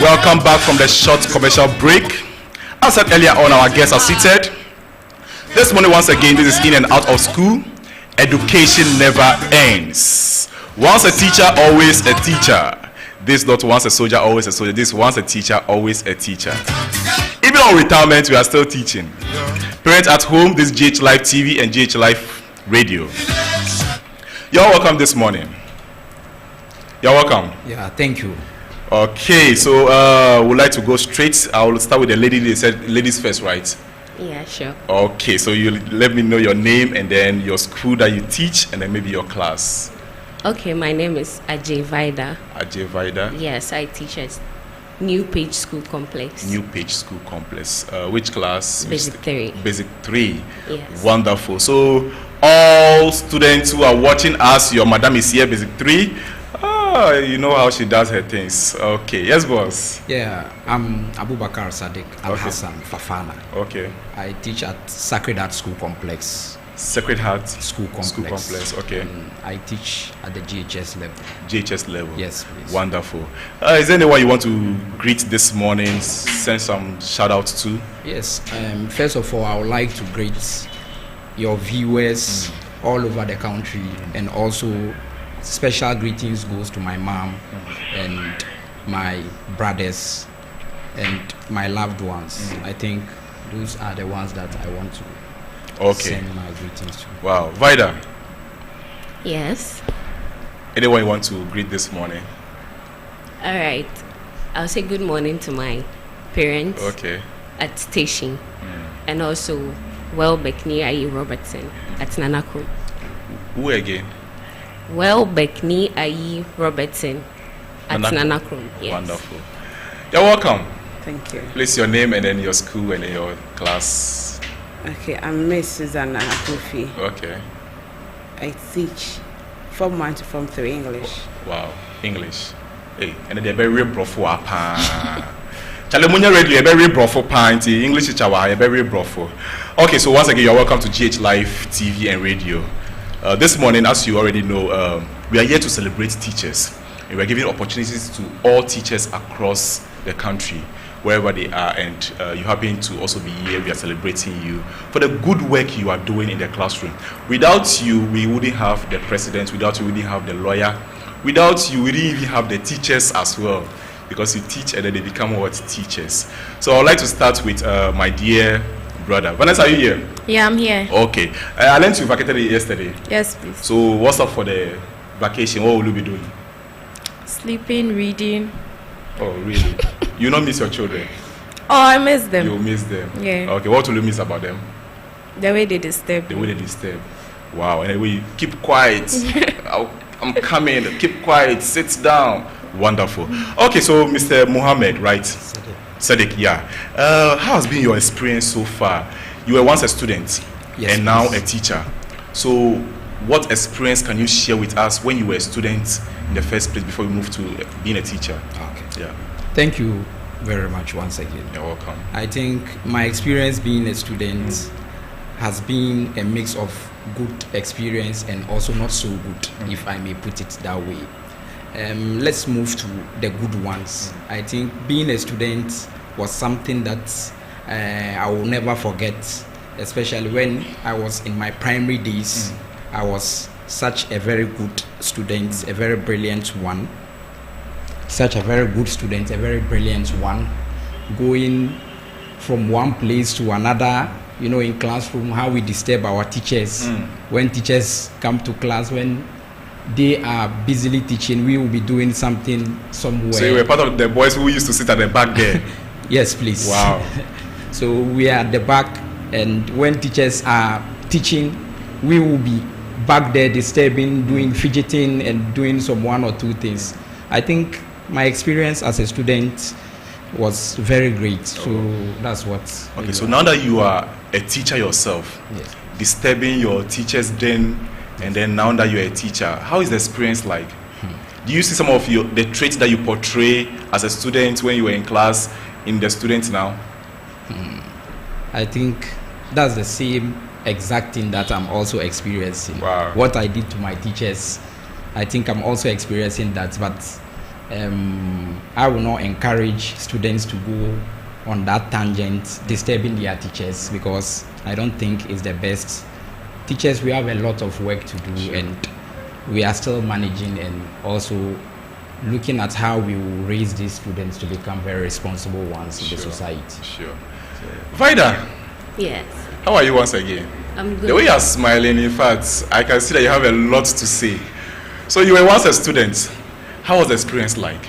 Welcome back from the short commercial break. As said earlier on, our guests are seated. This morning, once again, this is In and Out of School. Education never ends. Once a teacher, always a teacher. This is not once a soldier, always a soldier. This is once a teacher, always a teacher. Even on retirement, we are still teaching. Parents at home, this is GH Live TV and GH Live Radio. You're welcome this morning. You're welcome. Yeah, thank you. Okay, so we'd like to go straight. I'll start with the lady. They said ladies first, right? Yeah, sure. Okay, so you let me know your name and then your school that you teach and then maybe your class. Okay, my name is Ajay Vida. Ajay Vida. Yes, I teach at New Page School Complex. New Page School Complex. Which class? Basic 3. Basic 3. Yes. Wonderful. So all students who are watching us, your madam is here, Basic 3. You know how she does her things. Okay, yes, boss. Yeah, I'm Abubakar Sadiq Al Okay. Hassan Fafana. Okay. I teach at Sacred Heart School Complex. Sacred Heart School Complex. School Complex. Okay. And I teach at the GHS level. JHS level. Yes, please. Wonderful. Is there anyone you want to greet this morning? Send some shout outs to? Yes. First of all, I would like to greet your viewers all over the country, and also special greetings goes to my mom and my brothers and my loved ones. I think those are the ones that I want to send my greetings to. Wow. Vida, Yes. anyone you want to greet this morning? All right. I'll say good morning to my parents Okay. at station, and also Welbeckni Ayi Robertson at Nanakrum. Who again? Welbeckni Ayi Robertson at Nanakrum. Yes. Wonderful. You're welcome. Thank you. Please your name and then your school and then your class. Okay, I'm Miss Susanna Akofi. Okay. I teach Form 1 to Form 3 English. Wow. English. Hey, and they're very brofo apa. Chalemunya radio, very brofo panty. English is very brofo. Okay, so once again, you're welcome to GH Live TV and Radio. This morning, as you already know, we are here to celebrate teachers. And we're giving opportunities to all teachers across the country, wherever they are, and you happen to also be here. We are celebrating you for the good work you are doing in the classroom. Without you, we wouldn't have the president. Without you, we wouldn't have the lawyer. Without you, we wouldn't even have the teachers as well, because you teach and then they become what? Teachers. So I'd like to start with my dear brother. Vanessa, are you here? Yeah, I'm here. Okay. I learned you vacated yesterday. Yes, please. So what's up for the vacation? What will you be doing? Sleeping, reading. Oh, really? You don't miss your children? Oh, I miss them. You miss them? Yeah. Okay, what will you miss about them? The way they disturb The me. way they disturb. Wow, and we keep quiet. I'm coming. Keep quiet. Sit down. Wonderful. Okay, so Mr. Mohammed, right? Sadiq, yeah. How has been your experience so far? You were once a student, Yes, and now please. a teacher. So, what experience can you share with us when you were a student in the first place before you moved to being a teacher? Okay. Yeah, Thank you very much once again. you're welcome. I think my experience being a student has been a mix of good experience and also not so good, if I may put it that way. Let's move to the good ones. I think being a student was something that I will never forget, especially when I was in my primary days. I was such a very good student, a very brilliant one. Such a very good student, a very brilliant one, going from one place to another, you know, in classroom, how we disturb our teachers. When teachers come to class, when they are busily teaching, we will be doing something somewhere. So you were part of the boys who used to sit at the back there? Yes, please. Wow. So we are at the back, and when teachers are teaching, we will be back there disturbing, doing fidgeting, and doing some one or two things. I think my experience as a student was very great. So that's what. Okay, so now that you are a teacher yourself, Yes. disturbing your teachers then, and then now that you're a teacher, how is the experience like? Do you see some of the traits that you portray as a student when you were in class in the students now? I think that's the same exact thing that I'm also experiencing. Wow. What I did to my teachers, I think I'm also experiencing that. But I will not encourage students to go on that tangent, disturbing their teachers, because I don't think it's the best. Teachers, we have a lot of work to do, and we are still managing and also looking at how we will raise these students to become very responsible ones in the society. Sure. Vida, Yes, how are you once again? I'm good. The way you are smiling, in fact, I can see that you have a lot to say. So you were once a student. How was the experience like?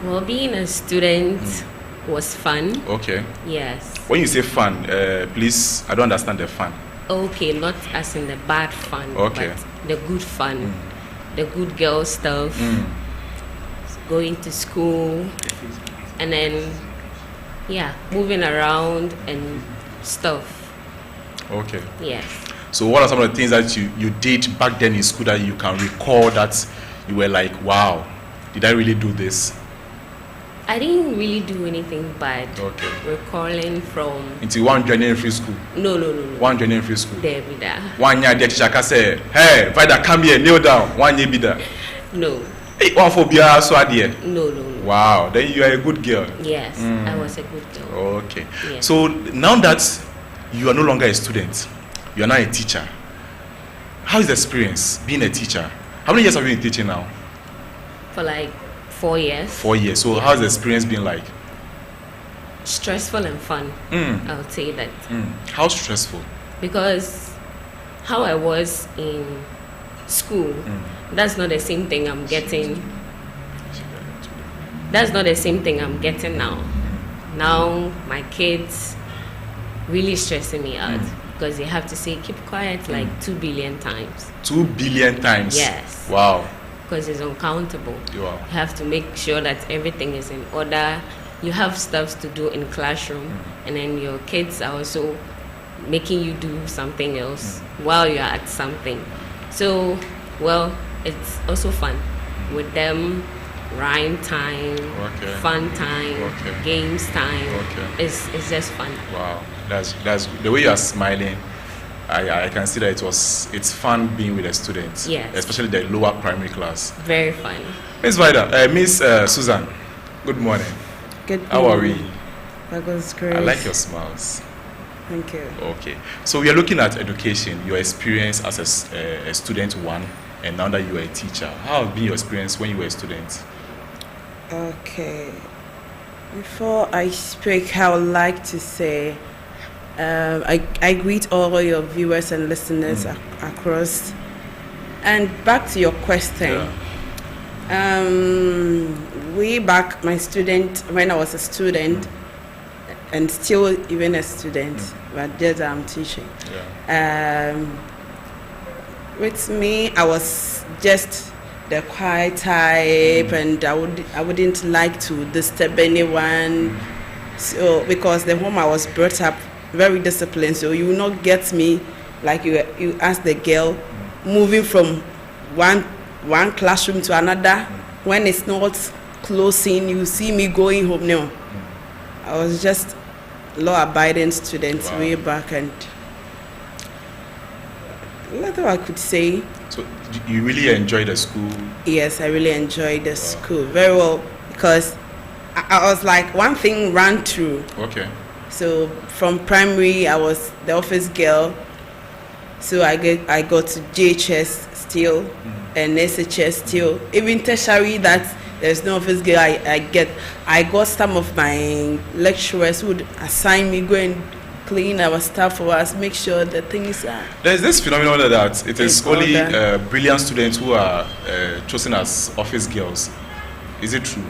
Well, being a student was fun. Okay. Yes. When you say fun, please, I don't understand the fun. Okay, not as in the bad fun, Okay. but the good fun, the good girl stuff, going to school, and then, yeah, moving around and stuff. Okay. Yes. So what are some of the things that you did back then in school that you can recall that you were like, wow, did I really do this? I didn't really do anything bad. Okay. Recalling from Into one journey in free school. no. One journey in free school. There be that. One year the teacher can say, hey, Vida, come here, kneel down. One year be there. No. Hey, one for beer, so idea. No. Wow, then you are a good girl. Yes, I was a good girl. Okay. Yes. So now that you are no longer a student, you are now a teacher. How is the experience being a teacher? How many years have you been teaching now? For like 4 years. 4 years. So how's the experience been like? Stressful and fun. I would say that. How stressful? Because how I was in school, that's not the same thing I'm getting. That's not the same thing I'm getting now. Now my kids really stressing me out because they have to say keep quiet like 2 billion times. 2 billion times? Yes. Wow. Because it's uncountable. Wow. You have to make sure that everything is in order. You have stuff to do in classroom, and then your kids are also making you do something else while you're at something. So, well, it's also fun with them. Rhyme time, fun time, games time. It's just fun. Wow, that's the way you are smiling. I can see that it's fun being with the students. Yes. Especially the lower primary class. Very fun. Miss Vida, Miss Susan, good morning. Good How are we? That was great. I like your smiles. Thank you. Okay, so we are looking at education, your experience as a student one, and now that you are a teacher. How has been your experience when you were a student? Okay. Before I speak, I would like to say I greet all your viewers and listeners across. And back to your question. Way back, my student, when I was a student, and still even a student, but just I'm teaching. With me, I was just the quiet type, and I wouldn't like to disturb anyone. So because the home I was brought up very disciplined, so you will not get me like you ask the girl moving from one classroom to another when it's not closing. You see me going home. No, I was just law-abiding student way back, and nothing I could say. So you really enjoyed the school? Yes, I really enjoyed the school very well because I was like one thing ran through. Okay. So from primary, I was the office girl. So I got to JHS still and SHS still. Even tertiary, that there's no office girl. I got some of my lecturers who would assign me go and clean our stuff for us, make sure the things are. There's this phenomenon that it is only brilliant students who are chosen as office girls. Is it true?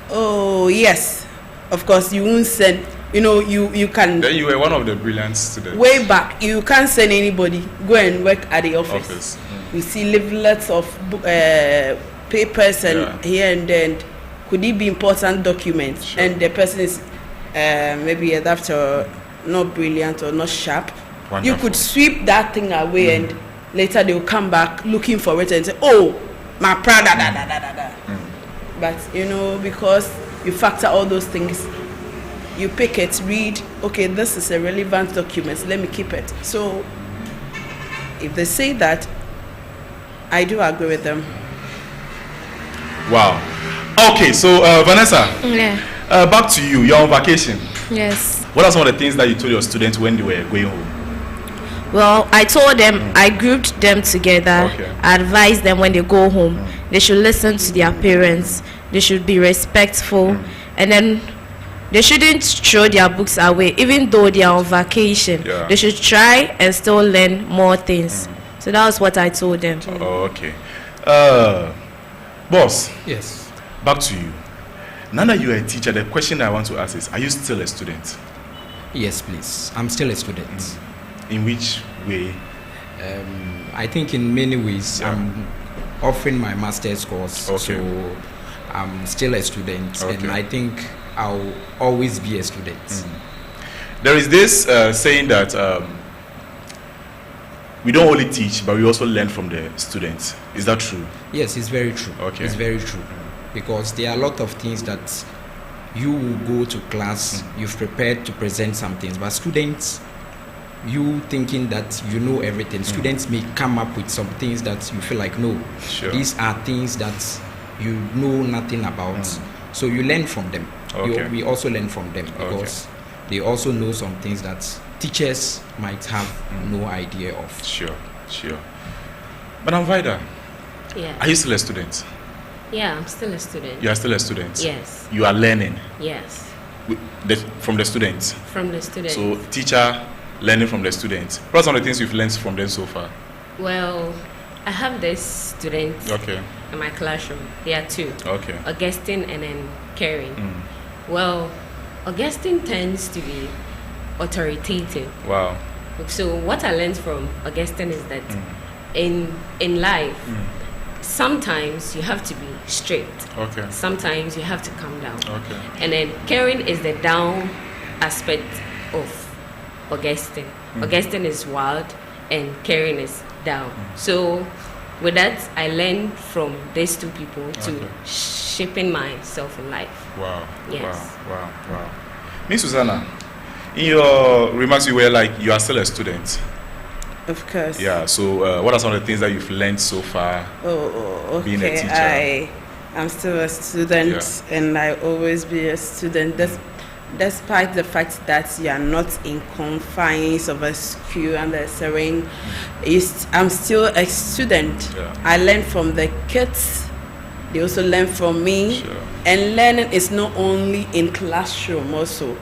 Oh yes, of course. You won't send. You can. Then you were one of the brilliant students. Way back, you can't send anybody go and work at the office. We see leaflets of papers and here and then. Could it be important documents? Sure. And the person is maybe a doctor, not brilliant or not sharp. Wonderful. You could sweep that thing away, and later they will come back looking for it and say, "Oh, my Prada, da da da da da." But because you factor all those things. You pick it, read, okay, this is a relevant document, let me keep it. So, if they say that, I do agree with them. Wow. Okay, so Vanessa, Yeah. Back to you. You're on vacation. Yes. What are some of the things that you told your students when they were going home? Well, I told them, I grouped them together. Okay. I advised them when they go home, they should listen to their parents. They should be respectful, and then they shouldn't throw their books away, even though they are on vacation. Yeah. They should try and still learn more things. So that was what I told them. Oh, okay. Boss, Yes. back to you. Now that you are a teacher, the question I want to ask is, are you still a student? Yes, please. I'm still a student. In which way? I think in many ways Yeah. I'm offering my master's course, Okay. so I'm still a student, Okay. and I think I'll always be a student. There is this saying that we don't only teach, but we also learn from the students. Is that true? Yes, it's very true. Okay. It's very true, because there are a lot of things that you will go to class, you've prepared to present some things, but students, you thinking that you know everything, students may come up with some things that you feel like, no, Sure. these are things that you know nothing about. So you learn from them. Okay. We also learn from them, because they also know some things that teachers might have no idea of. Sure. Madam Vida, Yeah. are you still a student? Yeah, I'm still a student. You are still a student? Yes. You are learning Yes. from the students. From the students. So, teacher learning from the students. What are some of the things you've learned from them so far? Well, I have this student Okay. in my classroom. There are two. Okay. Augustine and then Karen. Well, Augustine tends to be authoritative. Wow. So what I learned from Augustine is that in life, sometimes you have to be straight. Okay. Sometimes you have to calm down. Okay. And then Karen is the down aspect of Augustine. Augustine is wild and Karen is down. So with that, I learned from these two people to shaping myself in life. Wow. Yes. Wow. Miss Susanna, in your remarks, you were like, you are still a student. Of course. Yeah. So, what are some of the things that you've learned so far? Okay. Being a teacher. I'm still a student, and I always be a student. Despite the fact that you are not in confines of a school and a serene, I'm still a student. Yeah. I learn from the kids. They also learn from me. Sure. And learning is not only in classroom also.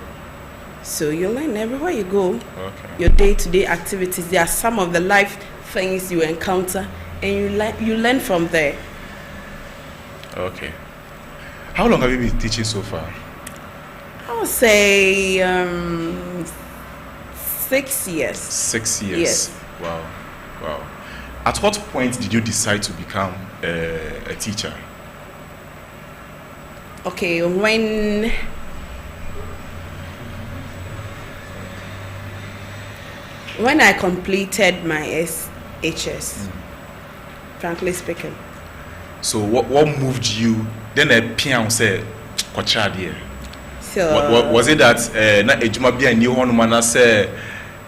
So you learn everywhere you go. Okay. Your day-to-day activities. There are some of the life things you encounter, and you learn from there. Okay. How long have you been teaching so far? I would say 6 years. 6 years. Yes. Wow. At what point did you decide to become a teacher? Okay, when I completed my SHS, frankly speaking. So what moved you? Then a piano said, "Kocha So was it that na ejuma bi ani ho no na say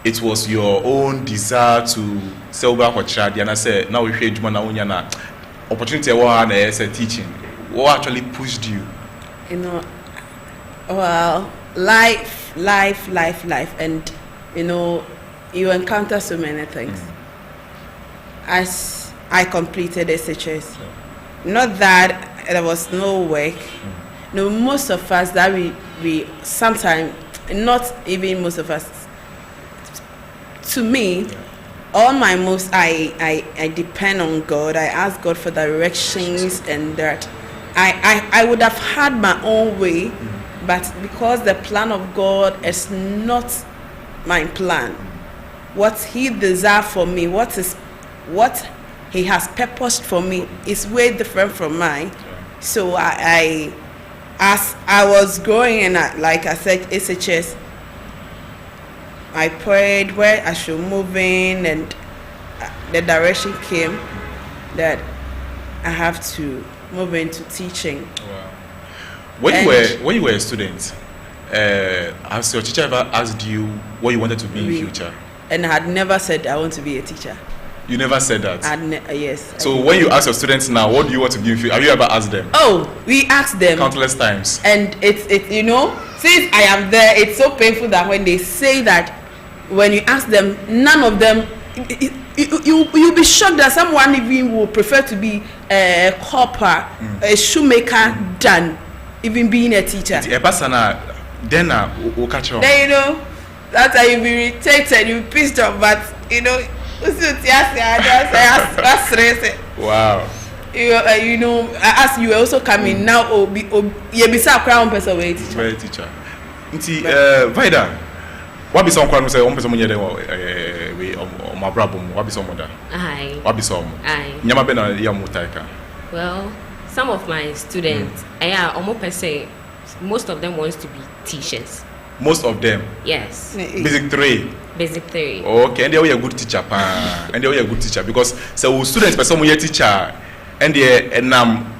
it was your own desire to say over kocha and I say now we hwe ejuma na wonya na opportunity e wa na say teaching? What actually pushed you? you know, well, life, and you know, you encounter so many things. As I completed SHS, not that there was no work. No, most of us that we sometimes, not even most of us. To me, all my moves, I depend on God. I ask God for directions, and that I would have had my own way, but because the plan of God is not my plan, what He desires for me, what He has purposed for me is way different from mine. So as I was growing, and like I said, SHS, I prayed where I should move in, and the direction came that I have to move into teaching. Wow. When you were a student, has your teacher ever asked you what you wanted to be in future? And I had never said I want to be a teacher. You never said that. Yes. So when you ask your students now, what do you want to give? Have you ever asked them? Oh, we asked them countless times. And it's you know, since I am there, it's so painful that when they say that, when you ask them, none of them. You'll be shocked that someone even will prefer to be a copper, a shoemaker, than even being a teacher. Then you know, that's how you be irritated, you pissed off, but you know, wow. You know, as you also coming now, you be a crown person way teacher. Very teacher. Vida, what be some crime say on person nyede we my brabum, what be some mother? Aye. What be some? Aye. Nyama be na ya mutaika. Well, some of my students, most of them wants to be teachers. Most of them? Yes. Basic 3. Basic 3. Okay, and they are a good teacher, and they are a good teacher because so students person we teacher and they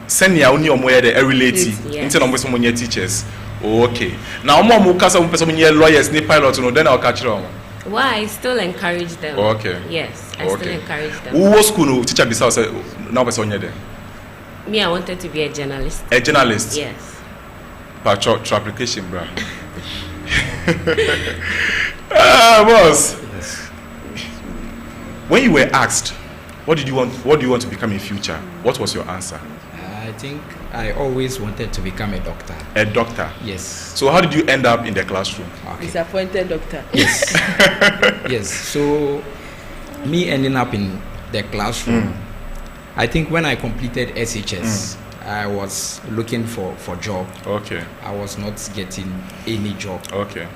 send ya only omo the relate instead of some teachers. Okay. Now omo kasa person lawyers ni pilot no then I'll catch them. Why? I still encourage them. Okay. Yes, I still encourage them. Who was school no teacher bisa say now person there? Me, I wanted to be a journalist. A journalist? Yes. But your application, bro. Boss. Yes. When you were asked, what do you want to become in future? What was your answer? I think I always wanted to become a doctor. A doctor? Yes. So how did you end up in the classroom? Okay. Disappointed doctor. Yes. Yes. So me ending up in the classroom, I think when I completed SHS, I was looking for job. Okay. I was not getting any job. Okay.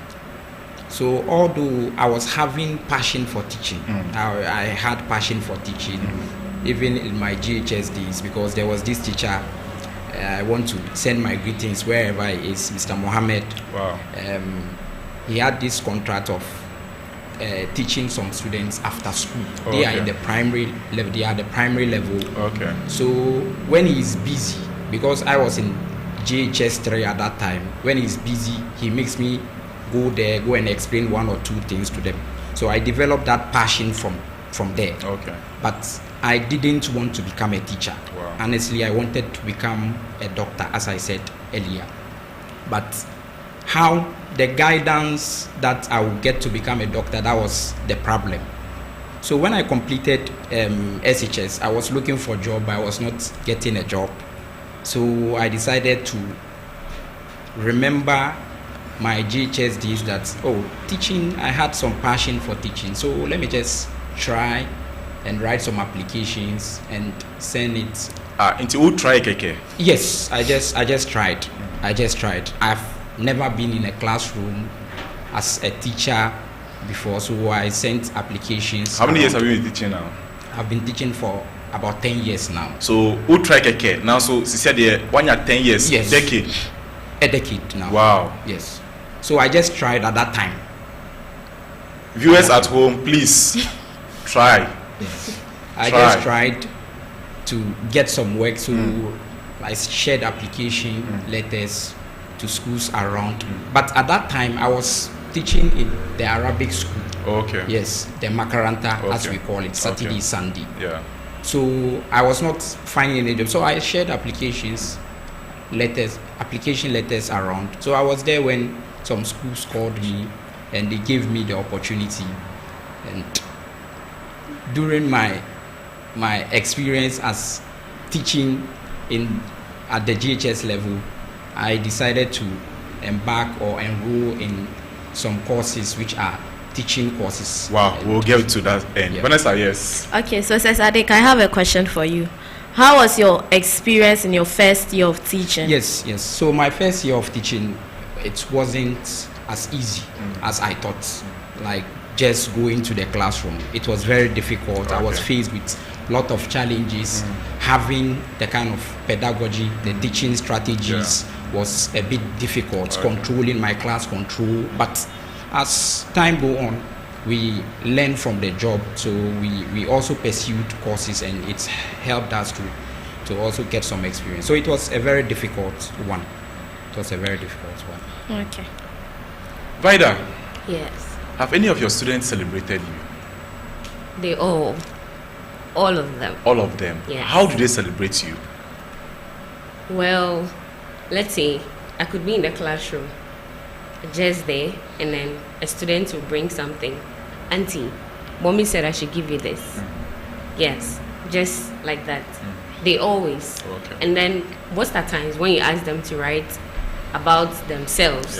So although I was having passion for teaching, I had passion for teaching, even in my GHS days, because there was this teacher. I want to send my greetings wherever he is, Mr. Mohammed. Wow. He had this contract of teaching some students after school. Oh, they are in the primary level. They are the primary level. Okay. So when he's busy, because I was in GHS 3 at that time, when he's busy, he makes me go there, go and explain one or two things to them. So I developed that passion from there. Okay. But I didn't want to become a teacher. Wow. Honestly, I wanted to become a doctor, as I said earlier. But how the guidance that I would get to become a doctor, that was the problem. So when I completed SHS, I was looking for a job. I was not getting a job. So I decided to remember my GHS days that, teaching, I had some passion for teaching. So let me just try and write some applications and send it. Into who try keke? Yes, I just tried. I've never been in a classroom as a teacher before, so I sent applications. How many years have you been teaching now? I've been teaching for about 10 years now. So who try keke? Now, so she said 1 year, 10 years, yes. Decade. A decade now. Wow. Yes. So I just tried at that time. Viewers at home, please try. Yes. I just tried to get some work, so I shared application letters to schools around. But at that time, I was teaching in the Arabic school. Okay. Yes, the Makaranta, as we call it, Saturday, Sunday. Yeah. So I was not finding any job. So I shared application letters around. So I was there when some schools called me and they gave me the opportunity. And during my experience as teaching at the GHS level, I decided to embark or enroll in some courses which are teaching courses. Wow, we'll get to that end. Yeah. Vanessa, yes. Okay, so Adik, I have a question for you. How was your experience in your first year of teaching? Yes. So my first year of teaching, it wasn't as easy as I thought. Like just going to the classroom, it was very difficult. Okay. I was faced with a lot of challenges. Having the kind of pedagogy, the teaching strategies was a bit difficult. Okay. Controlling my class control, but as time go on, we learned from the job, so we also pursued courses, and it's helped us to also get some experience. So it was a very difficult one. Okay. Vida. Yes. Have any of your students celebrated you? They all. All of them. All of them. Yes. How do they celebrate you? Well, let's say I could be in the classroom, just there, and then a student will bring something. Auntie, mommy said I should give you this. Yes, just like that. They always. Okay. And then most of the times when you ask them to write about themselves,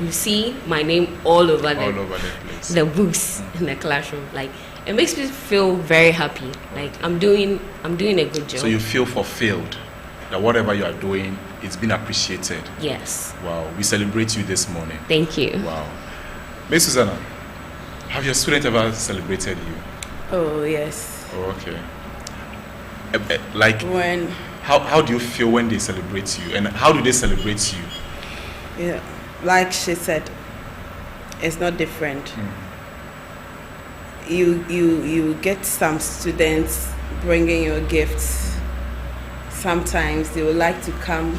you see my name all over the place. The books in the classroom. Like, it makes me feel very happy. Like I'm doing a good job. So you feel fulfilled that whatever you are doing is being appreciated. Yes. Wow. We celebrate you this morning. Thank you. Wow. Miss Susanna, have your students ever celebrated you? Oh yes. Oh, okay. Like When how do you feel when they celebrate you, and how do they celebrate you? yeah, like she said, it's not different. You get some students bringing you gifts. Sometimes they would like to come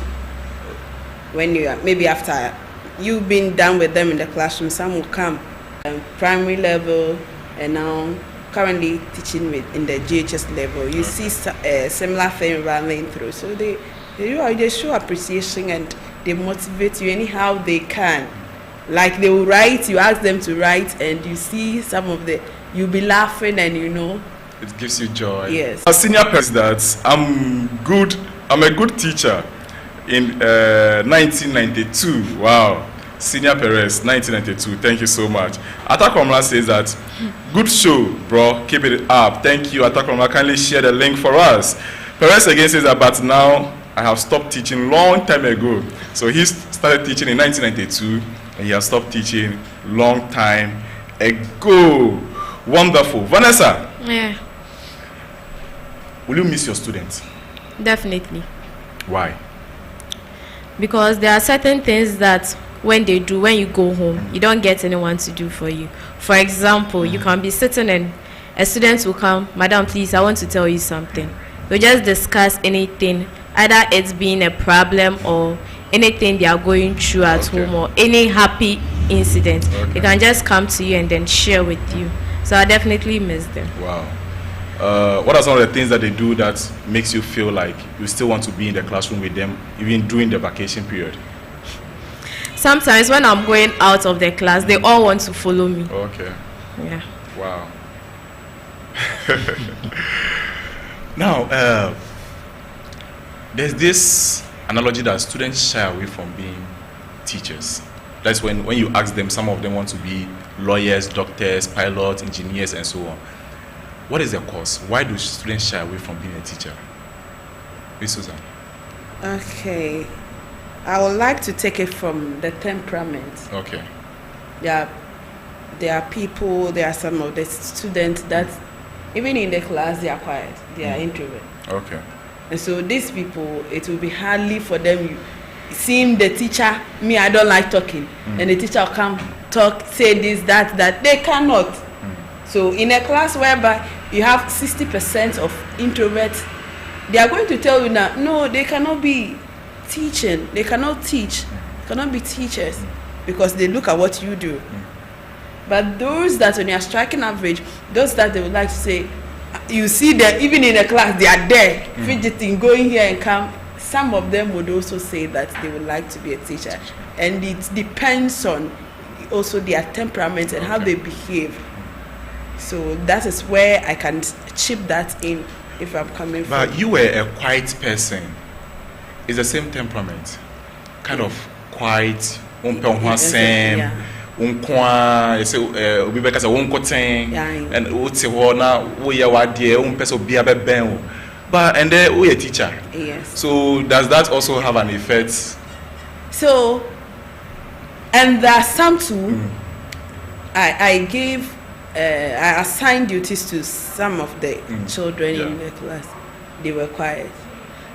when you are, maybe after you've been done with them in the classroom. Some will come primary level, and now currently teaching in the GHS level. You see a similar thing running through. So they show appreciation and they motivate you anyhow they can. Like they will write, you ask them to write, and you see some of you'll be laughing, and It gives you joy. Yes. As senior person, that I'm a good teacher in 1992. Wow. Senior Perez, 1992. Thank you so much. Atakwamla says that, good show, bro. Keep it up. Thank you. Atakwamla, kindly share the link for us. Perez again says that, but now I have stopped teaching long time ago. So he started teaching in 1992, and he has stopped teaching long time ago. Wonderful. Vanessa. Yeah, Will you miss your students? definitely. Why? Because there are certain things that when you go home, you don't get anyone to do for you. For example, you can be sitting and a student will come, Madam, please, I want to tell you something. We'll just discuss anything, either it's being a problem or anything they are going through at home, or any happy incident. They can just come to you and then share with you. So I definitely miss them. Wow. What are some of the things that they do that makes you feel like you still want to be in the classroom with them, even during the vacation period? Sometimes when I'm going out of the class, they all want to follow me. Okay. Yeah. Wow. Now, there's this analogy that students shy away from being teachers. That's when you ask them, some of them want to be lawyers, doctors, pilots, engineers, and so on. What is the cause? Why do students shy away from being a teacher? Miss Susan. Okay, I would like to take it from the temperament. Okay. There are people, there are some of the students that even in the class they are quiet, they are introvert. Okay. And so these people, it will be hardly for them seeing the teacher, me I don't like talking, and the teacher will come talk, say this, that, they cannot. So in a class whereby you have 60% of introverts, they are going to tell you now, no, they cannot be teaching, they cannot teach, cannot be teachers, because they look at what you do. But those that when you are striking average, those that they would like to say, you see them even in a class, they are there, fidgeting, going here and come. Some of them would also say that they would like to be a teacher, and it depends on also their temperament and how they behave. So that is where I can chip that in if I'm coming from. But you were a quiet person. It's the same temperament. Kind of quiet, and and then we a teacher. Yes. So does that also have an effect? So, and there are some too. I assigned duties to some of the children in the class. They were quiet,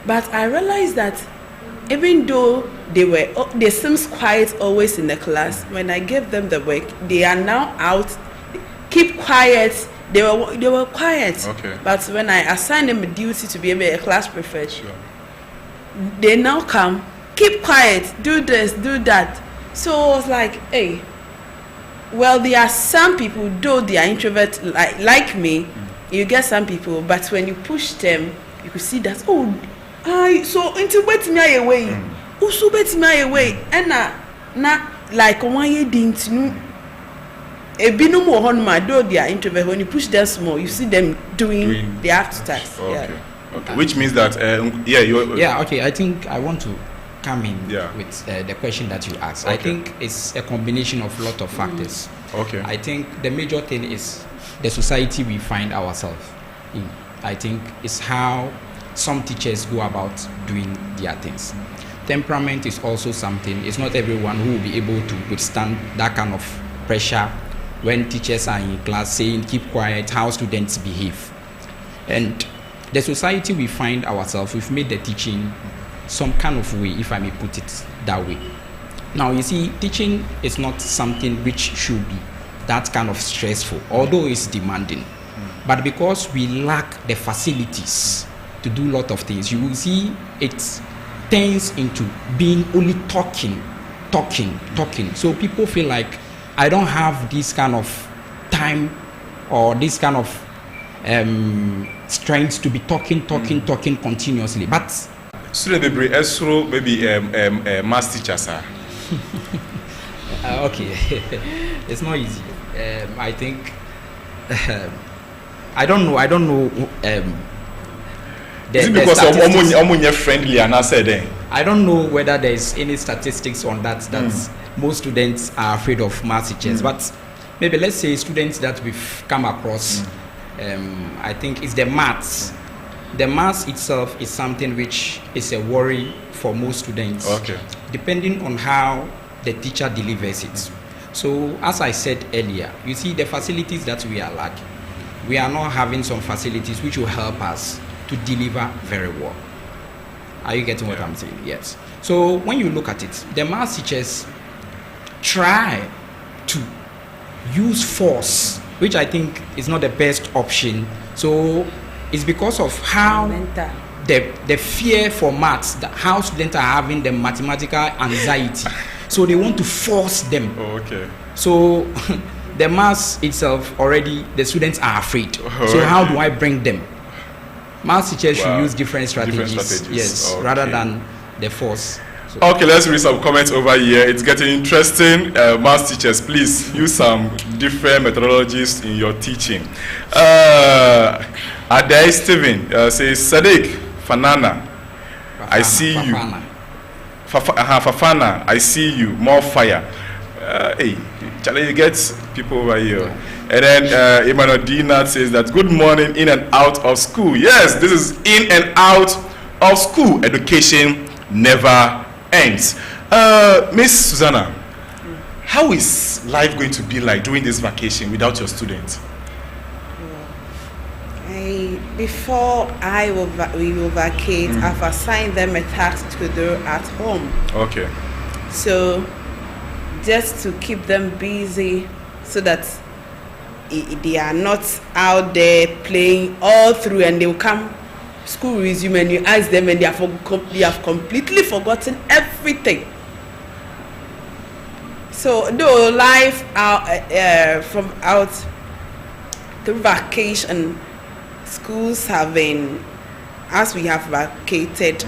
but I realized that even though they seems quiet always in the class, when I gave them the work, they are now out. Keep quiet. They were quiet. Okay. But when I assigned them a duty to be a class prefect, they now come. Keep quiet. Do this. Do that. So I was like, hey. Well, there are some people, though they are introverts like me, you get some people, but when you push them, you could see that, oh, so into wait me away. Also wait me away. And na like one year didn't know. A binum or honma, though they are introvert, when you push them small, you see them doing the after task. Okay. Okay. Which means that, okay, I think I want to come in with the question that you asked. Okay. I think it's a combination of a lot of factors. Okay. I think the major thing is the society we find ourselves in. I think it's how some teachers go about doing their things. Temperament is also something. It's not everyone who will be able to withstand that kind of pressure when teachers are in class saying keep quiet, how students behave. And the society we find ourselves, we've made the teaching some kind of way, if I may put it that way. Now, you see, teaching is not something which should be that kind of stressful, although it's demanding. But because we lack the facilities to do a lot of things, you will see it turns into being only talking. So people feel like I don't have this kind of time or this kind of strength to be talking continuously. But student maybe math teacher, sir. Okay, it's not easy. I think I don't know. Is it because of friendly and I said I don't know whether there is any statistics on that most students are afraid of math teachers, but maybe let's say students that we've come across. I think it's the maths. The maths itself is something which is a worry for most students. Okay. Depending on how the teacher delivers it. So as I said earlier, you see the facilities that we are lacking. We are not having some facilities which will help us to deliver very well. Are you getting what I'm saying? Yes. So when you look at it, the math teachers try to use force, which I think is not the best option. So it's because of how the fear for maths, how students are having the mathematical anxiety. So they want to force them. Oh, okay. So the maths itself already, the students are afraid. So how do I bring them? Math teachers should use different strategies. Yes, okay. Rather than the force. So. Okay, let's read some comments over here. It's getting interesting. Math teachers, please use some different methodologies in your teaching. Adai Steven says, Sadiq, Fanana, I see you. Fafana, I see you. More fire. Hey, Charlie, you get people over here. Yeah. And then Emmanuel Dinat says that good morning, in and out of school. Yes, this is in and out of school. Education never ends. Miss Susanna, how is life going to be like during this vacation without your students? Before we will vacate, I've assigned them a task to do at home. Okay. So just to keep them busy so that they are not out there playing all through, and they will come school resume and you ask them and they have completely forgotten everything. So though life from out through vacation, schools have been, as we have vacated,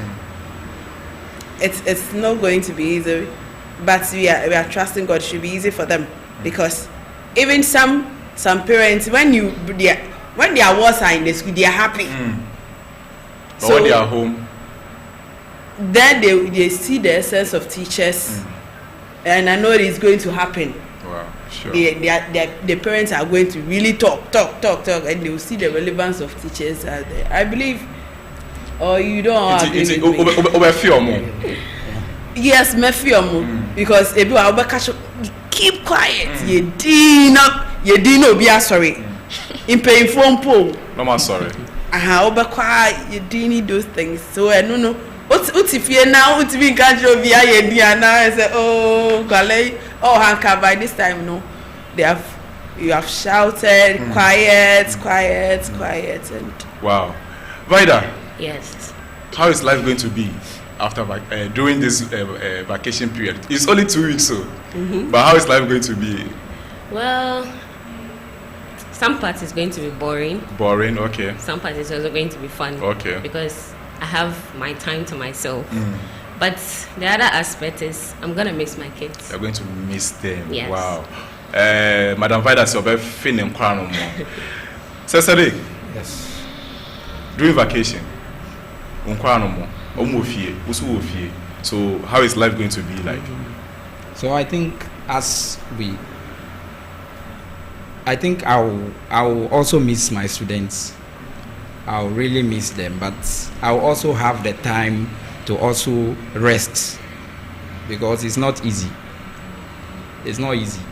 it's not going to be easy, but we are trusting God it should be easy for them, because even some parents, when their words are in the school, they are happy. But so when they are home, then they see the essence of teachers, and I know it is going to happen. Wow, sure. The parents are going to really talk, and they will see the relevance of teachers out there. I believe, or you don't agree with me? Yes, because if you are keep quiet. You didn't be sorry. In paying phone pool. No more sorry. You didn't need those things. So I don't know. What's if you now? What's being control via now? I say, oh, Kale, oh, Hanka. By this time, no, you have shouted, quiet, and wow, Vida. Yes. How is life going to be after during this vacation period? It's only 2 weeks, so. But how is life going to be? Well, some part is going to be boring. Boring, okay. Some part is also going to be fun. Okay. Because I have my time to myself. But the other aspect is I'm gonna miss my kids. You're going to miss them. Yes. Wow. Madam Vida, so be feeling quite no more. Cecily. Yes. During vacation, so how is life going to be like? So I think I'll also miss my students. I'll really miss them, but I'll also have the time to also rest, because it's not easy. It's not easy.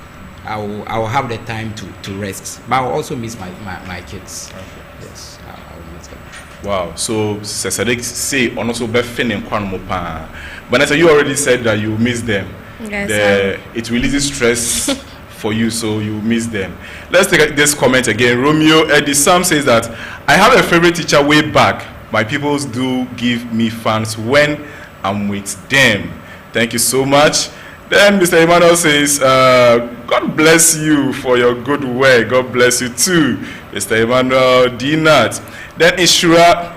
I'll have the time to rest, but I'll also miss my kids. Okay. Yes, I'll miss them. Wow. So Cedric say also be feeling pa. But you already said that you miss them. Yes, It releases stress for you, so you miss them. Let's take this comment again. Romeo Eddie Sam says that I have a favorite teacher way back. My peoples do give me fans when I'm with them. Thank you so much. Then Mr. Emmanuel says, God bless you for your good work. God bless you too, Mr. Emmanuel Dinat. Then Ishura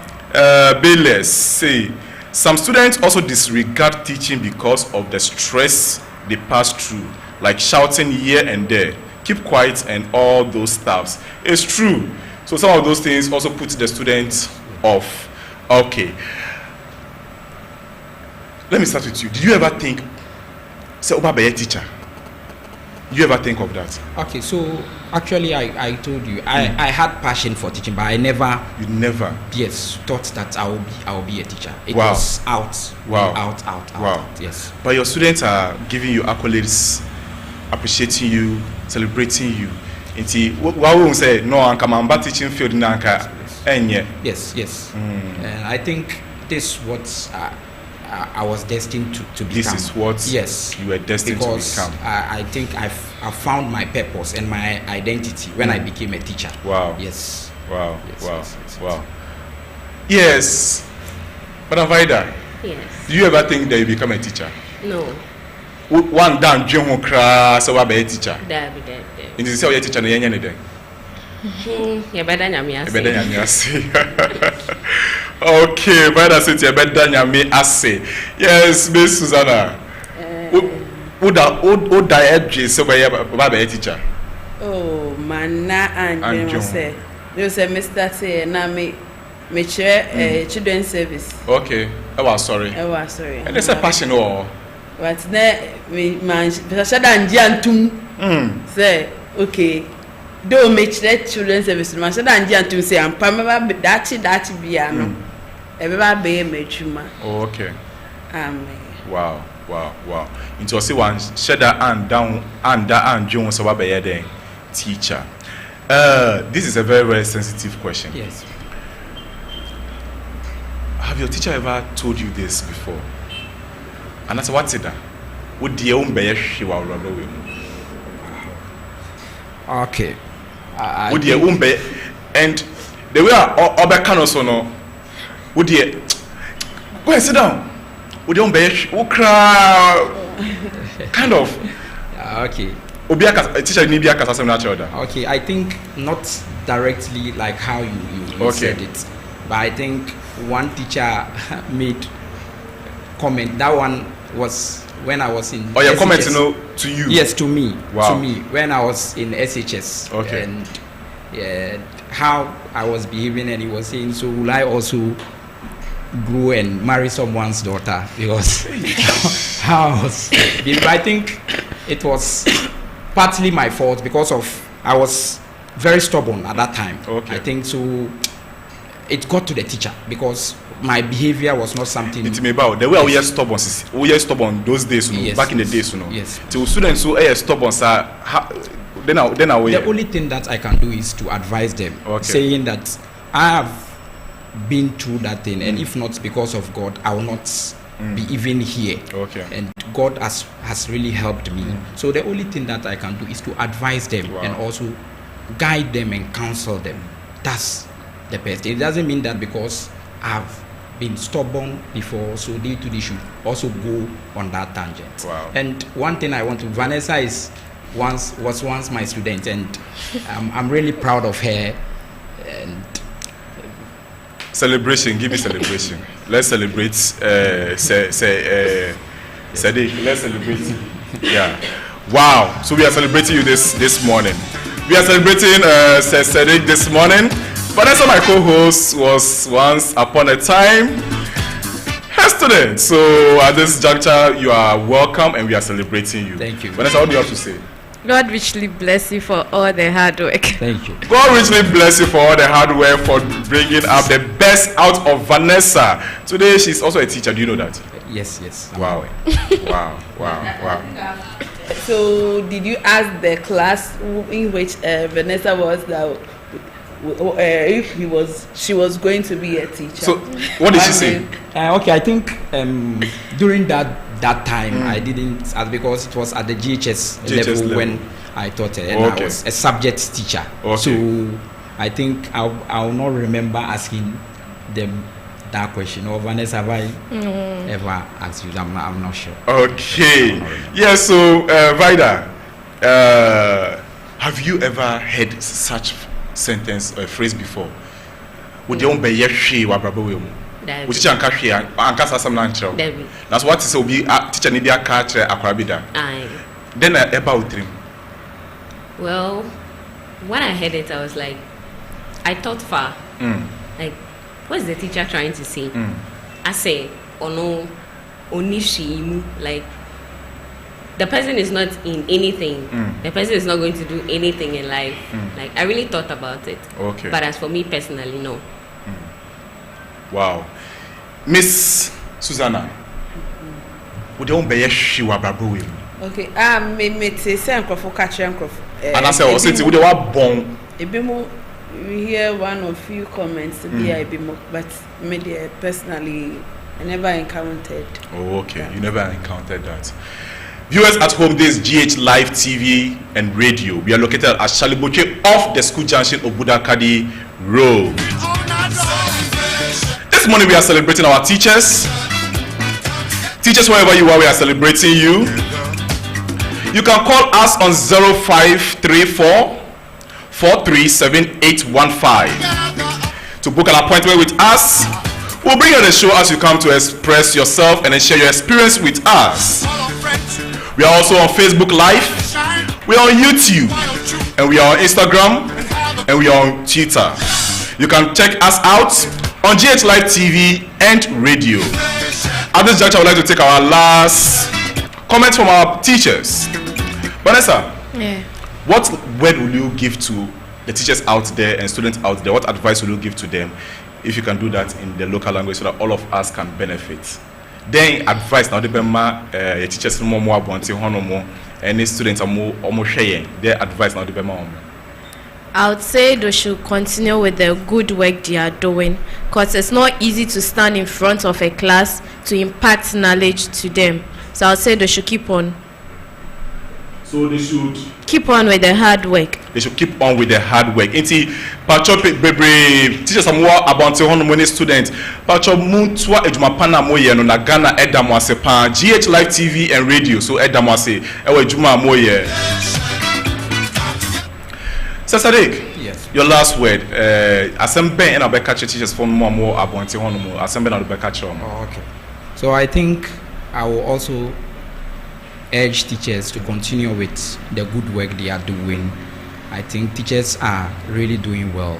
Bayless say, some students also disregard teaching because of the stress they pass through, like shouting here and there, keep quiet and all those stuffs. It's true. So some of those things also put the students off. Okay. Let me start with you. Did you ever think, say, Oba be a teacher? Did you ever think of that? Okay, so actually I told you I had passion for teaching, but I never. You never. Yes, thought that I will be a teacher. It Wow. was out. Wow. Out. Wow. Yes. But your students are giving you accolades, appreciating you, celebrating you. Inti what we say no anka mamba teaching field na anka enye. Yes. And I think this what I was destined to become. This is what yes you were destined because to become. I think I found my purpose and my identity when I became a teacher. Wow. Yes. Wow. Yes, Wow. yes. Wow. Yes. Madam Vida, Yes. do you ever think that you become a teacher? No. One down dream who cry so be a teacher. There. In the say teacher na yenye ne den. You better nyame ase. Ebeda nyame ase. Okay, brother say ebeda nyame ase. Yes, Miss Susanna. Oda edge so be a teacher. Oh, mana and you say Mr. Say na me chair children service. Okay. I was sorry. Sorry. And there's a passion or But me man shada antum. Say okay. Do me chair children service man shada antum say am pa me ba dachi bia no. E be ba be matwuma. oh, okay. Amen. Wow. Into say one shada and down and Jones so be then teacher. This is a very, very sensitive question. Yes. Have your teacher ever told you this before? And that's what's it? Would the Okay. Would the and the way our can also know would the go and sit down. Would the kind of Okay. a teacher need be a kasa natural. Okay, I think not directly like how you Okay. said it, but I think one teacher made comment. That one was when I was in. Or your SHS. comment, to you. Yes, to me. Wow. To me when I was in SHS. Okay. And how I was behaving, and he was saying, so will I also grow and marry someone's daughter? Because how I was. But I think it was partly my fault because of I was very stubborn at that time. Okay. I think so. It got to the teacher because my behavior was not something. It may about the way we are stubborn those days, Yes, back in the yes, days, yes. To students who are stubborn, sir, then we. The only thing that I can do is to advise them, Okay. saying that I have been through that thing, and if not because of God, I will not be even here. Okay. And God has really helped me. So the only thing that I can do is to advise them Wow. and also guide them and counsel them. That's the best. It doesn't mean that because I've been stubborn before, so they should also go on that tangent. Wow. And one thing I want to, Vanessa is was once my student, and I'm really proud of her. And celebration, give me celebration. Let's celebrate. Sadiq, let's celebrate. Yeah. Wow. So we are celebrating you this morning. We are celebrating Sadiq this morning. Vanessa, my co-host, was once upon a time her student. So at this juncture, you are welcome, and we are celebrating you. Thank you. Vanessa, what do you have to say? God richly bless you for all the hard work. Thank you. God richly bless you for all the hard work, for bringing up the best out of Vanessa. Today, she's also a teacher. Do you know that? Yes. Wow. Wow. So, did you ask the class in which Vanessa was that if she was going to be a teacher? So, what did she say? Okay, I think during that time I didn't, because it was at the GHS level when I taught it, and I was a subject teacher. So I think I'll not remember asking them that question. Or Vanessa, have I ever asked you? I'm not sure. Okay. Yeah. So Vida, have you ever heard such sentence or phrase before? Would you be yeshi wa brabo which anka hwe anka sasam na nkyerɛ that's what is obi teacher ni bi aka kyerɛ akwara bi da then eba utrim. Well, when I heard it, I was like, I thought far. Like, what is the teacher trying to say? I say, ono onishimu, like the person is not in anything. The person is not going to do anything in life. Like, I really thought about it. Okay. But as for me personally, no. Wow. Miss Susanna, would you be she wa brabo we? Okay. Me say nkrofo ka kire nkrofo. And I say o say would you wa bon? Ebimo, we hear one or few comments to be ebimo, but me personally I never encountered. Oh, okay. You never encountered that. Viewers at home, this is GH Live TV and Radio. We are located at Shaliboche off the school junction of Budakadi Road. This morning we are celebrating our teachers. Teachers, wherever you are, we are celebrating you. You can call us on 0534 437815 to book an appointment with us. We'll bring you on the show as you come to express yourself and then share your experience with us. We are also on Facebook Live, we are on YouTube, and we are on Instagram, and we are on Twitter. You can check us out on GH Live TV and Radio. At this juncture, I would like to take our last comment from our teachers. Vanessa, what word will you give to the teachers out there and students out there? What advice will you give to them if you can do that in the local language so that all of us can benefit? Then advice now the bema teachers no more abonti hono mo any students are more sharing their advice now the bema. I would say they should continue with the good work they are doing, because it's not easy to stand in front of a class to impart knowledge to them. So I would say they should keep on. So they should keep on with the hard work. They should keep on with the hard work. Inti pacho bebre teachers are more about hono many students. Pacho muntwa ejumapana moye no na Ghana edamo asepa GH Live TV and Radio. So edamo ase ewe ejuma moye. Sadiq, yes. Your last word. Asembe and abeka teachers for more about hono mo. Asembe na abeka okay. So I think I will also urge teachers to continue with the good work they are doing. I think teachers are really doing well,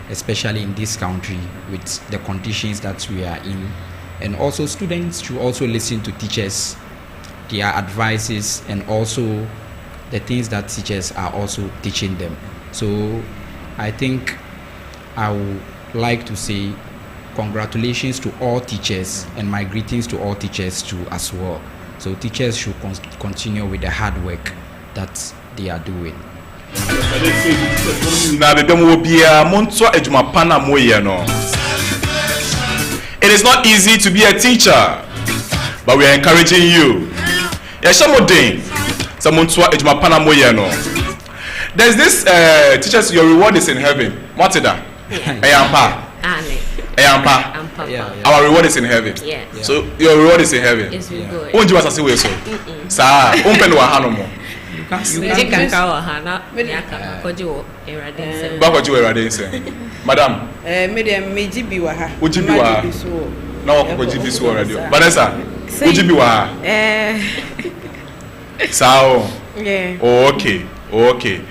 especially in this country with the conditions that we are in. And also students should also listen to teachers, their advices, and also the things that teachers are also teaching them. So I think I would like to say congratulations to all teachers and my greetings to all teachers too as well. So teachers should continue with the hard work that they are doing. It is not easy to be a teacher, but we are encouraging you. There's this teachers, your reward is in heaven. Matida. Our reward is in heaven. Yes. So your reward is in heaven. Yes, we go. Madam. No, Vanessa. So, yeah. Okay.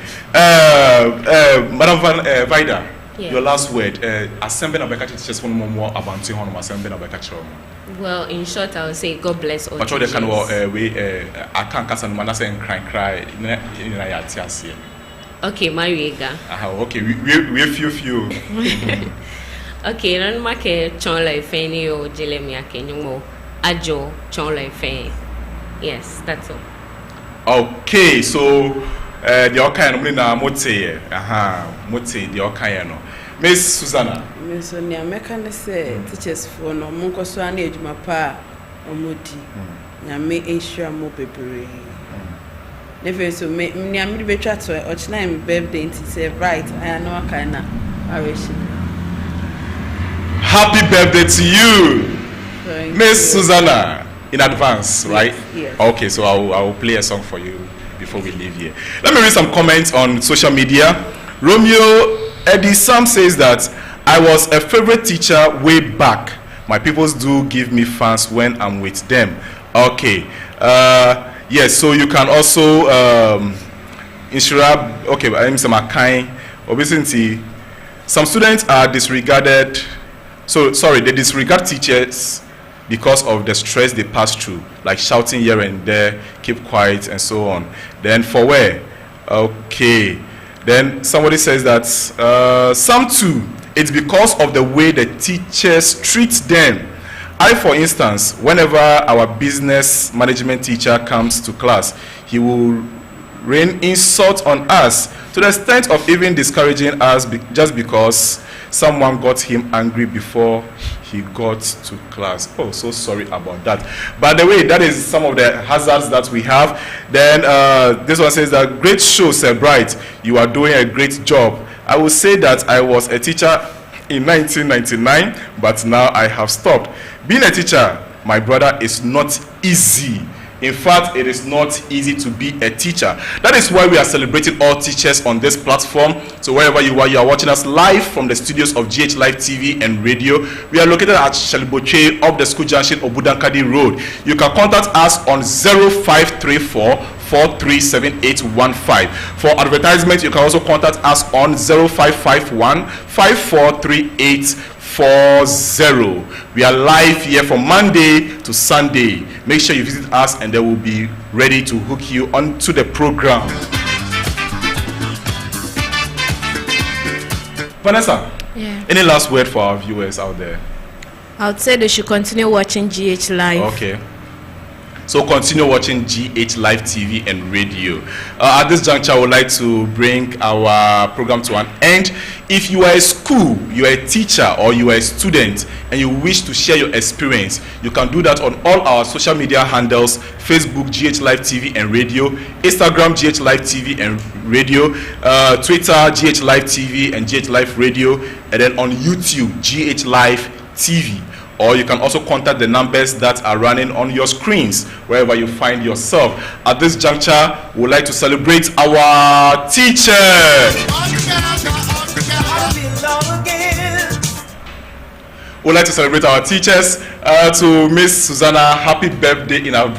Madam Vida, your last word. Assembly of just one more about assembly of Well, in short, I would say God bless all. But all the kind of I can't cast and man saying cry. Okay, Mariega. Okay, we few. Okay, ran make chon like feni o jelemia kenyumo ajo chon like fen. Yes, that's all. Okay, so the okay na mote mote the okay no. Miss Susanna. Miss Sonia meka say teachers for no monko so ana ejuma pa omodi. Na me ensure mo bebre. Never so me am be twa to ochina my birthday it say right I know okay na areshi. Happy birthday to you, Thank Miss you. Susanna, in advance, right? Yes. Okay, so I will play a song for you before we leave here. Let me read some comments on social media. Romeo Eddie Sam says that I was a favorite teacher way back. My peoples do give me fans when I'm with them. Okay. Yes, so you can also insure. Okay, I'm some kind. Obviously, some students are disregarded. So sorry, they disregard teachers because of the stress they pass through, like shouting here and there, keep quiet and so on. Then for where? Okay. Then somebody says that some too, it's because of the way the teachers treat them. I, for instance, whenever our business management teacher comes to class, he will rain insult on us to the extent of even discouraging us just because someone got him angry before he got to class. Oh, so sorry about that. By the way, that is some of the hazards that we have. Then this one says that great show, Sir Bright. You are doing a great job. I will say that I was a teacher in 1999, but now I have stopped. Being a teacher, my brother, is not easy. In fact, it is not easy to be a teacher. That is why we are celebrating all teachers on this platform. So wherever you are watching us live from the studios of GH Live TV and radio. We are located at Shaliboche of the School Junction, Obudankadi Road. You can contact us on 0534 437815. For advertisement, you can also contact us on 0551 543840. We are live here from Monday to Sunday. Make sure you visit us and they will be ready to hook you onto the program. Vanessa, any last word for our viewers out there? I would say they should continue watching GH Live. Okay. So continue watching GH Live TV and radio. At this juncture, I would like to bring our program to an end. If you are a school, you are a teacher, or you are a student, and you wish to share your experience, you can do that on all our social media handles: Facebook, GH Live TV and radio; Instagram, GH Live TV and radio; Twitter, GH Live TV and GH Live radio; and then on YouTube, GH Live TV. Or you can also contact the numbers that are running on your screens wherever you find yourself. At this juncture, we would like to celebrate our teachers. We would like to celebrate our teachers. To Miss Susanna, happy birthday in advance.